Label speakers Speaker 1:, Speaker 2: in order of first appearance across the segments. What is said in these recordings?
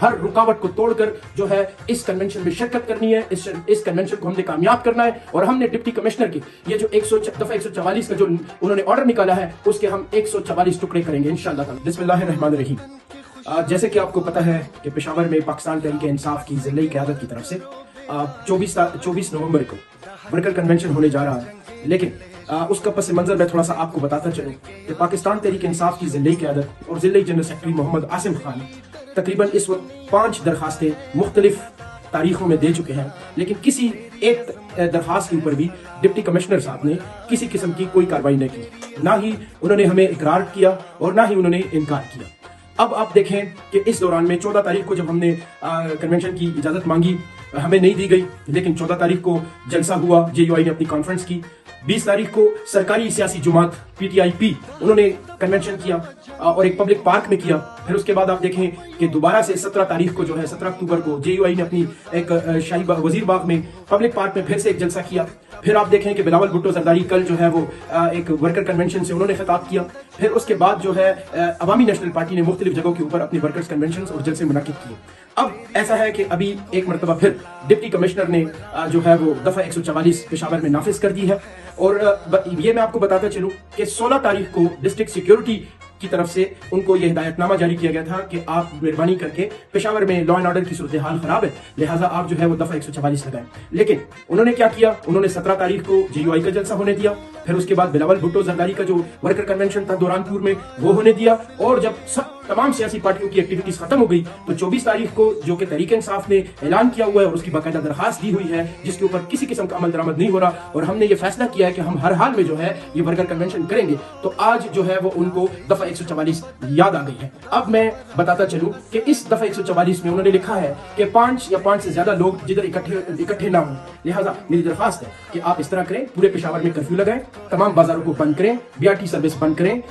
Speaker 1: हर रुकावट को तोड़कर जो है इस कन्वेंशन में शिरकत करनी है। इस कन्वेंशन को हमने कामयाब करना है और हमने डिप्टी कमिश्नर की ये जो दफा 144 का जो उन्होंने ऑर्डर निकाला है उसके हम 144 टुकड़े करेंगे इंशाअल्लाह। बिस्मिल्लाहिर्रहमानिर्रहीम। जैसे कि आपको पता है कि पेशावर में पाकिस्तान तहरीक इंसाफ की जिले क़यादत की तरफ से 24 नवंबर को वर्कर कन्वेंशन होने जा रहा है, लेकिन उसका पस मंजर मैं थोड़ा सा आपको बताता चलूं कि पाकिस्तान तहरीक इंसाफ की जिले क़यादत और जिले जनरल सेक्रेटरी मोहम्मद आसिम खान तकरीबन इस वक्त 5 दरखास्तें मुख्तलिफ तारीखों में दे चुके हैं, लेकिन किसी एक दरखास्त के ऊपर भी डिप्टी कमिश्नर साहब ने किसी किस्म की कोई कार्रवाई नहीं की। ना ही उन्होंने हमें इकरार किया और ना ही उन्होंने इनकार किया। अब आप देखें कि इस दौरान में 14 तारीख को जब हमने कन्वेंशन की इजाजत मांगी, हमें नहीं दी गई, लेकिन 14 तारीख को जलसा हुआ, JUI ने अपनी कॉन्फ्रेंस की। 20 तारीख को सरकारी सियासी जुमात PTIP उन्होंने कन्वेंशन किया और एक पब्लिक पार्क में किया। फिर उसके बाद आप देखें कि दोबारा से 17 तारीख को जो है 17 अक्टूबर को JUI ने अपनी एक शाही वजीर बाग में पब्लिक पार्क में फिर से एक जलसा किया। फिर आप देखें कि बिलावल भुट्टो जरदारी कल जो है वो एक वर्कर कन्वेंशन से उन्होंने खिताब किया। फिर उसके बाद जो है अवामी नेशनल पार्टी ने मुख्तलिफ जगहों के ऊपर अपने वर्कर्स कन्वेंशन और जलसे मुनाकिद किए। अब ऐसा है कि अभी एक मरतबा फिर डिप्टी कमिश्नर ने जो है वो दफा 144 पेशावर में नाफिज कर दी है। और ये मैं आपको बताता चलूं कि 16 तारीख को डिस्ट्रिक्ट सिक्योरिटी की तरफ से उनको यह हिदायतनामा जारी किया गया था कि आप मेहरबानी करके पेशावर में लॉ एंड ऑर्डर की सूरत हाल खराब है, लिहाजा आप जो है वो दफा 144 लगाएं। लेकिन उन्होंने क्या किया, उन्होंने 17 तारीख को JUI का जलसा होने दिया। फिर उसके बाद बिलावल भुट्टो जरदारी का जो वर्कर कन्वेंशन था दुरानपुर में वो होने दिया। और जब तमाम सियासी पार्टियों की एक्टिविटीज खत्म हो गई तो 24 तारीख को जो कि तहरीक इंसाफ ने ऐलान किया हुआ है और उसकी बाकायदा दरखास्त दी हुई है जिसके ऊपर किसी किस्म का अमल दरामद नहीं हो रहा, और हमने ये फैसला किया है कि हम हर हाल में जो है ये वर्कर कन्वेंशन करेंगे, तो आज जो है वो उनको दफा 144 याद आ गई है। अब मैं बताता चलूं कि इस दफा 144 में उन्होंने लिखा है कि 5 या 5 से ज्यादा लोग जिधर इकट्ठे ना हो। लिहाजा मेरी दरखास्त है कि आप इस तरह करें, पूरे पेशावर में कर्फ्यू लगाएं, तमाम बाजारों को बंद करें, BRT सर्विस बंद करें,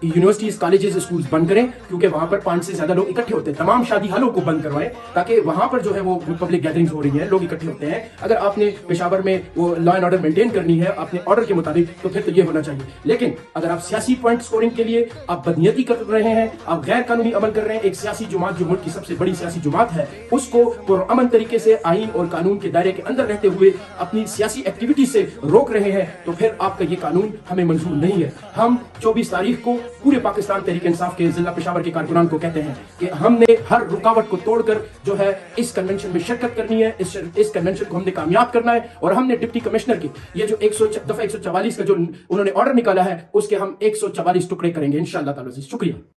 Speaker 1: यूनिवर्सिटीज कॉलेजेस स्कूल बंद करें, क्योंकि वहां पर 5 से ज्यादा लोग इकट्ठे होते हैं। तमाम शादी हालों को बंद करवाएं ताकि वहां पर जो है वो पब्लिक गैदरिंग्स हो रही है, लोग इकट्ठे होते हैं। अगर आपने पेशावर में वो लॉ एंड ऑर्डर मेंटेन करनी है अपने ऑर्डर के मुताबिक तो फिर तो ये होना चाहिए। लेकिन अगर आप सियासी पॉइंट स्कोरिंग के लिए आप बदनीयती कर रहे हैं, आप गैर कानूनी अमल कर रहे हैं, एक सियासी जुमात जो मुल्क की सबसे बड़ी सियासी जुमात है उसको पुरअमन तरीके से आईन और कानून के दायरे के अंदर रहते हुए अपनी सियासी एक्टिविटी से रोक रहे हैं, तो फिर आपका ये कानून हमें मंजूर नहीं है। हम 24 तारीख को पूरे पाकिस्तान तहरीक इंसाफ के जिला पेशावर के कारकुनान को कहते हैं कि हमने हर रुकावट को तोड़कर जो है इस कन्वेंशन में शिरकत करनी है। इस कन्वेंशन को हमने कामयाब करना है और हमने डिप्टी कमिश्नर की ये जो दफा 144 का जो उन्होंने ऑर्डर निकाला है उसके हम 144 टुकड़े करेंगे इंशाअल्लाह ताला। शुक्रिया।